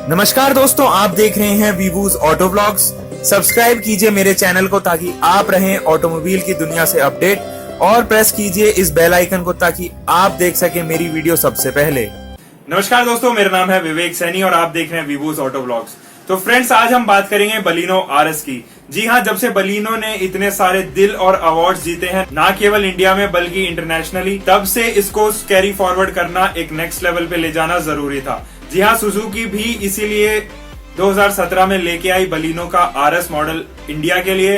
नमस्कार दोस्तों, आप देख रहे हैं वीवूज ऑटो ब्लॉग्स। सब्सक्राइब कीजिए मेरे चैनल को ताकि आप रहें ऑटोमोबाइल की दुनिया से अपडेट, और प्रेस कीजिए इस बेल आइकन को ताकि आप देख सकें मेरी वीडियो सबसे पहले। नमस्कार दोस्तों, मेरा नाम है विवेक सैनी और आप देख रहे हैं वीवूज ऑटो ब्लॉग्स। तो फ्रेंड्स, आज हम बात करेंगे बलिनो आरएस की। जी हाँ, जब से बलिनो ने इतने सारे दिल और अवार्ड्स जीते हैं, ना केवल इंडिया में बल्कि इंटरनेशनली, तब से इसको कैरी फॉरवर्ड करना, एक नेक्स्ट लेवल पे ले जाना जरूरी था। जी हाँ, सुजुकी भी इसीलिए 2017 में लेके आई बलिनो का आरएस मॉडल इंडिया के लिए।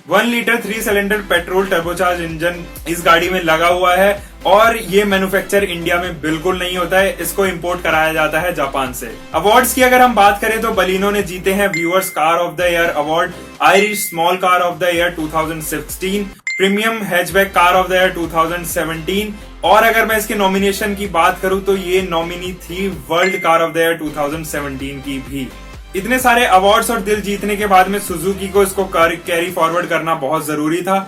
1 litre 3 cylinder petrol turbocharge engine इस गाड़ी में लगा हुआ है और ये मैन्युफैक्चर इंडिया में बिल्कुल नहीं होता है, इसको इंपोर्ट कराया जाता है जापान से। अवार्ड्स की अगर हम बात करें तो बलिनो ने जीते हैं viewers car of the year award, Irish small car of the year 2016, premium hatchback car of the year 2017, और अगर मैं इसके नॉमिनेशन की बात करूं तो ये नॉमिनी थी world car of the year 2017 की भी। इतने सारे अवार्ड्स और दिल जीतने के बाद में सुजुकी को इसको कैरी फॉरवर्ड करना बहुत जरूरी था।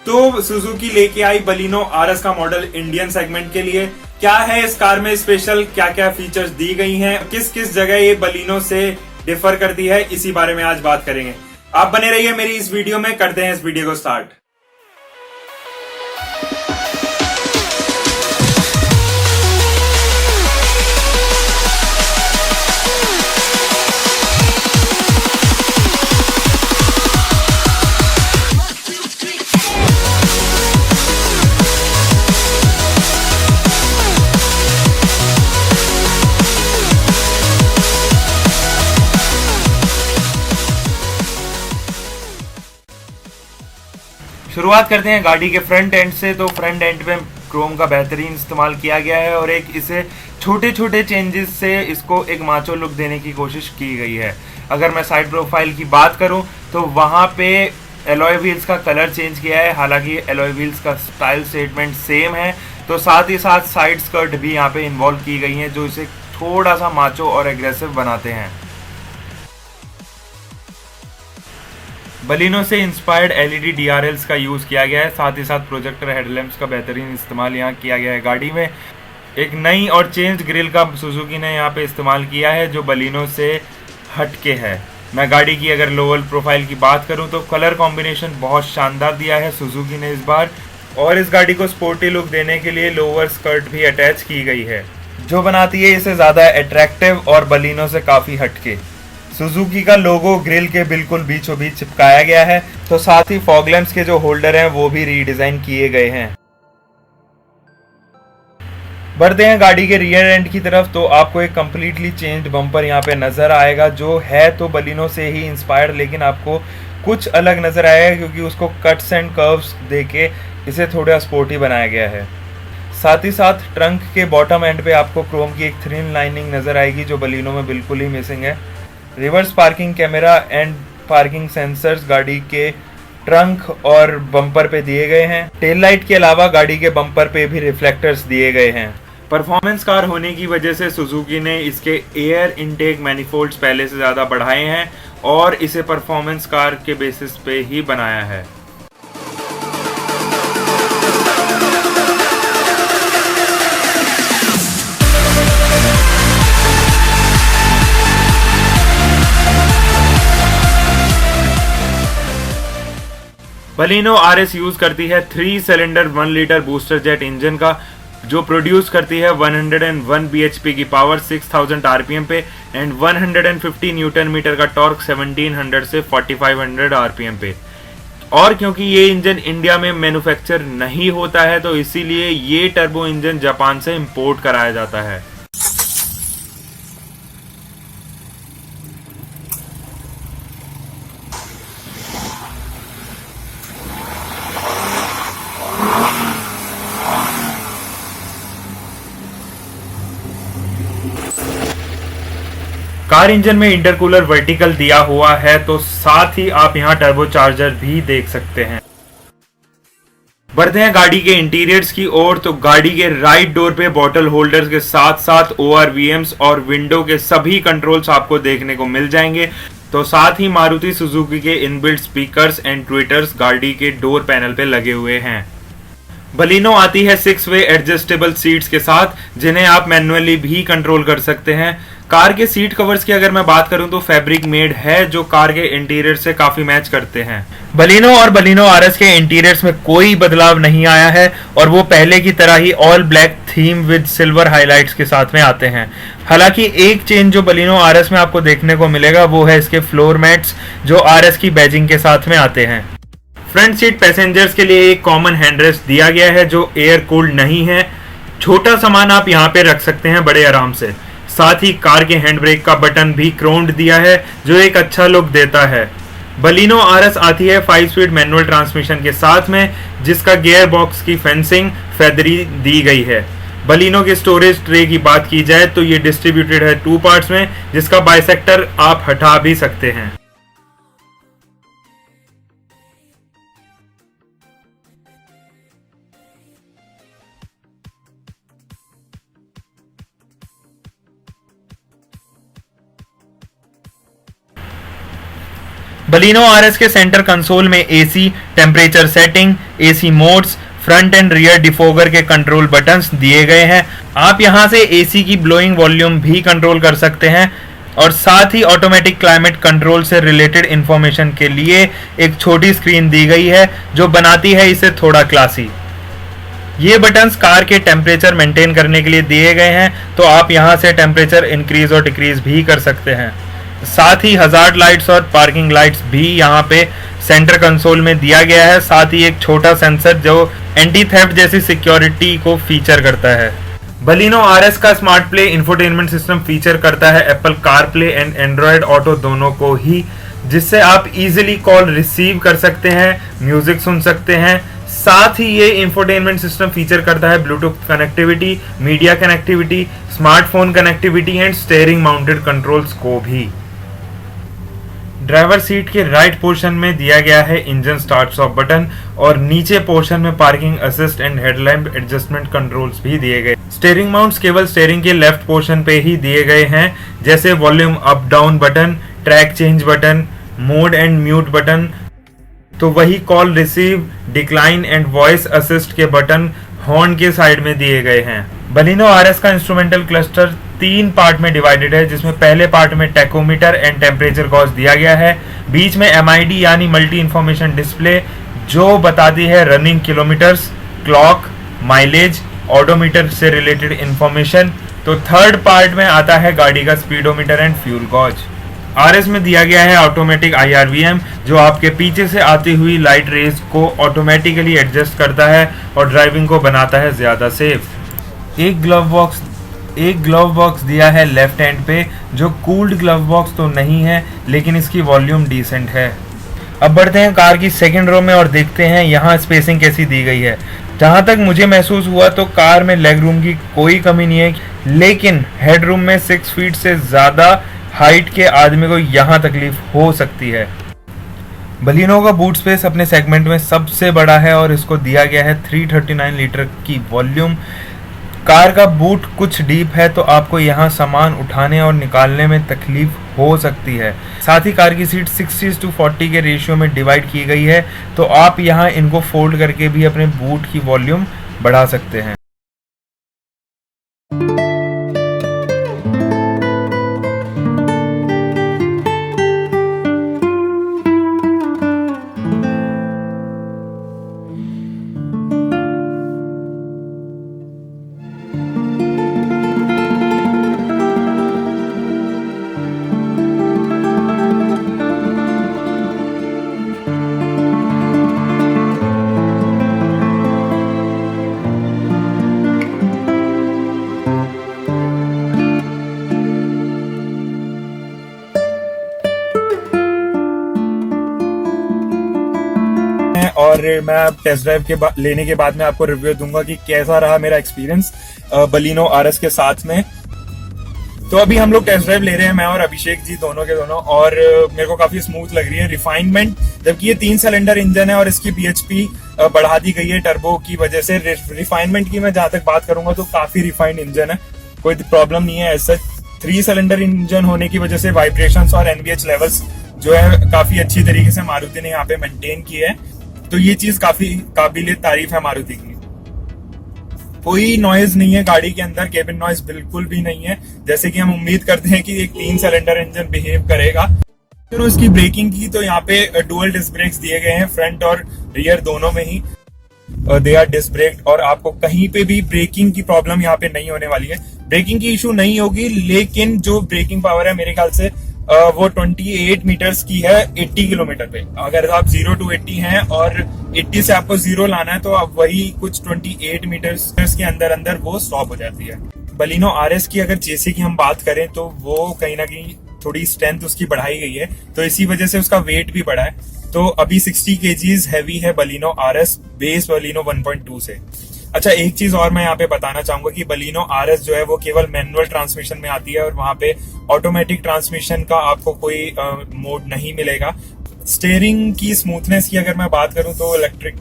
तो सुजुकी लेके आई बलिनो आरएस का मॉडल इंडियन सेगमेंट के लिए। क्या है इस कार में स्पेशल, क्या क्या फीचर्स दी गई हैं, किस किस जगह ये बलिनो से डिफर करती है, इसी बारे में आज बात करेंगे। आप बने रहिए मेरी इस वीडियो में, करते हैं इस वीडियो को स्टार्ट। शुरुआत करते हैं गाड़ी के फ्रंट एंड से। तो फ्रंट एंड पे क्रोम का बेहतरीन इस्तेमाल किया गया है और एक इसे छोटे छोटे चेंजेस से इसको एक माचो लुक देने की कोशिश की गई है। अगर मैं साइड प्रोफाइल की बात करूं तो वहां पे एलॉय व्हील्स का कलर चेंज किया है, हालांकि एलॉय व्हील्स का स्टाइल स्टेटमेंट सेम है। तो साथ ही साथ साइड स्कर्ट भी यहाँ पे इन्वॉल्व की गई हैं जो इसे थोड़ा सा माचो और एग्रेसिव बनाते हैं। बलिनो से इंस्पायर्ड एलईडी डीआरएल्स का यूज किया गया है, साथ ही साथ प्रोजेक्टर हेडलैम्प्स का बेहतरीन इस्तेमाल यहाँ किया गया है। गाड़ी में एक नई और चेंज ग्रिल का सुजुकी ने यहाँ पे इस्तेमाल किया है जो बलिनो से हटके है। मैं गाड़ी की अगर लोअर प्रोफाइल की बात करूँ तो कलर कॉम्बिनेशन बहुत शानदार दिया है सुजुकी ने इस बार, और इस गाड़ी को स्पोर्टी लुक देने के लिए लोअर स्कर्ट भी अटैच की गई है जो बनाती है इसे ज्यादा अट्रैक्टिव और बलिनो से काफी हटके। सुजुकी का लोगो ग्रिल के बिल्कुल बीचों बीच चिपकाया गया है। तो साथ ही फॉग लैंप्स के जो होल्डर हैं वो भी रीडिजाइन किए गए हैं। बढ़ते हैं गाड़ी के रियर एंड की तरफ तो आपको एक कंप्लीटली चेंज्ड बम्पर यहाँ पे नजर आएगा जो है तो बलिनो से ही इंस्पायर्ड, लेकिन आपको कुछ अलग नजर आएगा क्योंकि उसको कट्स एंड कर्व्स देके इसे थोड़ा स्पोर्टी बनाया गया है। साथ ही साथ ट्रंक के बॉटम एंड पे आपको क्रोम की एक थ्रिन लाइनिंग नजर आएगी जो बलिनो में बिल्कुल ही मिसिंग है। Reverse parking camera and parking sensors गाड़ी के ट्रंक और बम्पर पे दिए गए हैं। टेल लाइट के अलावा गाड़ी के बम्पर पे भी रिफ्लेक्टर्स दिए गए हैं। परफॉर्मेंस कार होने की वजह से सुजुकी ने इसके एयर इनटेक मैनिफोल्ड्स पहले से ज़्यादा बढ़ाए हैं और इसे परफॉर्मेंस कार के बेसिस पे ही बनाया है। बलिनो आरएस यूज करती है 3 cylinder 1 litre booster jet engine का जो प्रोड्यूस करती है 101 bhp की पावर 6000 आरपीएम पे एंड 150 न्यूटन मीटर का टॉर्क 1700 से 4500 आरपीएम पे। और क्योंकि ये इंजन इंडिया में मैन्युफैक्चर नहीं होता है तो इसीलिए ये टर्बो इंजन जापान से इंपोर्ट कराया जाता है। कार इंजन में इंटरकूलर वर्टिकल दिया हुआ है, तो साथ ही आप यहां टर्बोचार्जर भी देख सकते हैं। बढ़ते हैं गाड़ी के इंटीरियर्स की ओर। तो गाड़ी के राइट डोर पे बॉटल होल्डर्स के साथ साथ ORVMs और विंडो के सभी कंट्रोल्स आपको देखने को मिल जाएंगे। तो साथ ही मारुति सुजुकी के इनबिल्ट स्पीकर्स एंड ट्विटर्स गाड़ी के डोर पैनल पे लगे हुए हैं। बलिनो आती है 6 वे एडजस्टेबल सीट्स के साथ, जिन्हें आप मैन्युअली भी कंट्रोल कर सकते हैं। कार के सीट कवर्स की अगर मैं बात करूं तो फैब्रिक मेड है, जो कार के इंटीरियर से काफी मैच करते हैं। बलिनो और बलिनो आरएस के इंटीरियर्स में कोई बदलाव नहीं आया है और वो पहले की तरह ही all black theme with silver highlights के साथ में आते हैं। हालांकि एक चेंज जो बलिनो आरएस में आपको देखने को मिलेगा वो है इसके फ्लोर मैट्स, जो आरएस की बैजिंग के साथ में आते हैं। फ्रंट सीट पैसेंजर्स के लिए एक कॉमन हैंडरेस्ट दिया गया है जो एयर कूल्ड नहीं है। छोटा सामान आप यहाँ पे रख सकते हैं बड़े आराम से। साथ ही कार के हैंड ब्रेक का बटन भी क्रोम्ड दिया है, जो एक अच्छा लुक देता है। बलिनो आरएस आती है 5 स्पीड मैनुअल ट्रांसमिशन के साथ में, जिसका गियर बॉक्स की फेंसिंग फेदरी दी गई है। बलिनो के स्टोरेज ट्रे की बात की जाए तो ये डिस्ट्रीब्यूटेड है 2 पार्ट्स में, जिसका बाइसेक्टर आप हटा भी सकते हैं। बलिनो आरएस के सेंटर कंसोल में AC, temperature setting, AC modes, front end rear defogger के कंट्रोल बटन्स दिए गए हैं। आप यहां से एसी की ब्लोइंग वॉल्यूम भी कंट्रोल कर सकते हैं और साथ ही ऑटोमेटिक क्लाइमेट कंट्रोल से रिलेटेड इंफॉर्मेशन के लिए एक छोटी स्क्रीन दी गई है, जो बनाती है इसे थोड़ा क्लासी। ये बटन्स कार के टेम्परेचर मेंटेन करने के लिए दिए गए हैं, तो आप यहां से टेम्परेचर इंक्रीज और डिक्रीज भी कर सकते हैं। साथ ही हजार्ड लाइट्स और पार्किंग लाइट्स भी यहाँ पे सेंटर कंसोल में दिया गया है। साथ ही एक छोटा सेंसर जो एंटी थेफ्ट जैसी सिक्योरिटी को फीचर करता है। बलिनो आरएस का smart play infotainment system feature करता है Apple car play and Android auto दोनों को ही, जिससे आप इजीली कॉल रिसीव कर सकते हैं, म्यूजिक सुन सकते हैं। साथ ही ये इंफोटेनमेंट सिस्टम फीचर करता है Bluetooth connectivity, media connectivity, smartphone connectivity and steering mounted controls को भी। ड्राइवर सीट के राइट पोर्शन में दिया गया है इंजन स्टार्ट स्टॉप बटन और नीचे पोर्शन में parking assist and headlamp adjustment controls भी दिए गए। स्टीयरिंग माउंट्स केवल स्टीयरिंग के लेफ्ट पोर्शन पे ही दिए गए हैं, जैसे volume up down button, track change button, mode and mute button. तो वही call receive, decline and voice assist के बटन हॉर्न के साइड में दिए गए हैं। बलिनो आरएस का इंस्ट्रूमेंटल क्लस्टर 3 पार्ट में डिवाइडेड है, जिसमें पहले पार्ट में टेकोमीटर एंड टेम्परेचर गॉज दिया गया है। बीच में एमआईडी यानी मल्टी इंफॉर्मेशन डिस्प्ले, जो बताती है running kilometres, clock, mileage, odometer से रिलेटेड इंफॉर्मेशन। तो थर्ड पार्ट में आता है गाड़ी का speedometer and fuel gauge. RS में दिया गया है ऑटोमेटिक आईआरवीएम, जो आपके पीछे से आती हुई लाइट रेज को ऑटोमेटिकली एडजस्ट करता है और ड्राइविंग को बनाता है ज्यादा सेफ। एक ग्लव बॉक्स दिया है लेफ्ट हैंड पे, जो कूल्ड ग्लव बॉक्स तो नहीं है, लेकिन इसकी वॉल्यूम डिसेंट है। अब बढ़ते हैं कार की सेकंड रो में और देखते हैं यहाँ स्पेसिंग कैसी दी गई है। जहाँ तक मुझे महसूस हुआ तो कार में लेग रूम की कोई कमी नहीं है, लेकिन हेड रूम में 6 फीट से ज्यादा हाइट के आदमी को यहाँ तकलीफ हो सकती है। बलिनो का बूट स्पेस अपने सेगमेंट में सबसे बड़ा है और इसको दिया गया है 339 लीटर की वॉल्यूम। कार का बूट कुछ डीप है, तो आपको यहाँ सामान उठाने और निकालने में तकलीफ हो सकती है। साथ ही कार की सीट 60:40 के रेशियो में डिवाइड की गई है, तो आप यहाँ इनको फोल्ड करके भी अपने बूट की वॉल्यूम बढ़ा सकते हैं। और मैं अब टेस्ट ड्राइव के लेने के बाद में आपको रिव्यू दूंगा कि कैसा रहा मेरा एक्सपीरियंस बलिनो आरएस के साथ में। तो अभी हम लोग टेस्ट ड्राइव ले रहे हैं, मैं और अभिषेक जी दोनों के दोनों, और मेरे को काफी स्मूथ लग रही है। रिफाइनमेंट, जबकि ये 3 सिलेंडर इंजन है और इसकी बीएचपी बढ़ा दी गई है टर्बो की वजह से। रिफाइनमेंट की मैं जहां तक बात करूंगा तो काफी रिफाइंड इंजन है, कोई प्रॉब्लम नहीं है ऐसा। 3 सिलेंडर इंजन होने की वजह से वाइब्रेशंस और एनवीएच लेवल्स जो है काफी अच्छी तरीके से मारुति ने यहाँ पे मेंटेन की है, तो ये चीज काफी काबिल तारीफ है मारुति की। कोई नॉइज नहीं है गाड़ी के अंदर, केबिन नॉइज बिल्कुल भी नहीं है, जैसे कि हम उम्मीद करते हैं कि एक 3 सिलेंडर इंजन बिहेव करेगा। तो इसकी ब्रेकिंग की तो यहाँ पे डुअल डिस्क ब्रेक्स दिए गए हैं, फ्रंट और रियर दोनों में ही दे आर डिस्क ब्रेक, और आपको कहीं पे भी ब्रेकिंग की प्रॉब्लम यहाँ पे नहीं होने वाली है। ब्रेकिंग की इशू नहीं होगी, लेकिन जो ब्रेकिंग पावर है मेरे ख्याल से वो 28 मीटर्स की है 80 किलोमीटर पे। अगर आप 0 to 80 हैं और 80 से आपको 0 लाना है तो आप वही कुछ 28 मीटर्स के अंदर अंदर वो स्टॉप हो जाती है। बलिनो आरएस की अगर जैसे कि हम बात करें तो वो कहीं ना कहीं थोड़ी स्ट्रेंथ उसकी बढ़ाई गई है, तो इसी वजह से उसका वेट भी बढ़ा है। तो अभी 60 kgs हैवी है बलिनो आरएस बेस बलिनो 1.2 से। अच्छा, एक चीज और मैं यहाँ पे बताना चाहूंगा कि बलिनो आरएस जो है वो केवल मैनुअल ट्रांसमिशन में आती है और वहां पे ऑटोमेटिक ट्रांसमिशन का आपको कोई मोड नहीं मिलेगा। स्टेयरिंग की स्मूथनेस की अगर मैं बात करूं तो इलेक्ट्रिक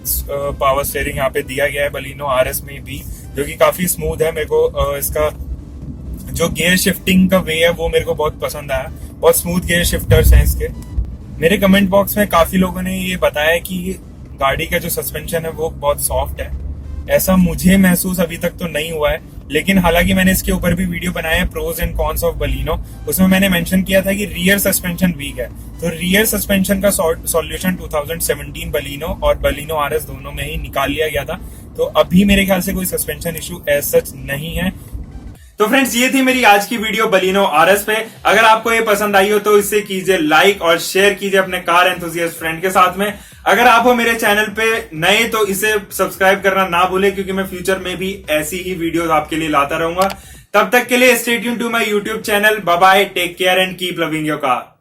पावर स्टेयरिंग यहाँ पे दिया गया है बलिनो आरएस में भी, जो कि काफी स्मूथ है। मेरे को इसका जो गियर शिफ्टिंग का वे है वो मेरे को बहुत पसंद आया, बहुत स्मूथ गियर शिफ्टर्स हैं इसके। मेरे कमेंट बॉक्स में काफी लोगों ने ये बताया कि गाड़ी का जो सस्पेंशन है वो बहुत सॉफ्ट है। ऐसा मुझे महसूस अभी तक तो नहीं हुआ है, लेकिन हालांकि मैंने इसके ऊपर भी वीडियो बनाया है pros and cons of Baleno, उसमें मैंने मेंशन किया था कि रियर सस्पेंशन वीक है। तो रियर सस्पेंशन का सॉल्यूशन 2017 बलिनो और बलिनो आरएस दोनों में ही निकाल लिया गया था, तो अभी मेरे ख्याल से कोई सस्पेंशन इशू एज सच नहीं है। तो फ्रेंड्स, ये थी मेरी आज की वीडियो बलिनो आरएस पे। अगर आपको ये पसंद आई हो तो इसे कीजिए लाइक और शेयर कीजिए अपने कार एंथुसियास्ट फ्रेंड के साथ में। अगर आप हो मेरे चैनल पे नए तो इसे सब्सक्राइब करना ना भूले, क्योंकि मैं फ्यूचर में भी ऐसी ही वीडियोस आपके लिए लाता रहूंगा। तब तक के लिए stay tuned to my YouTube channel. Bye bye, take care and keep loving your car.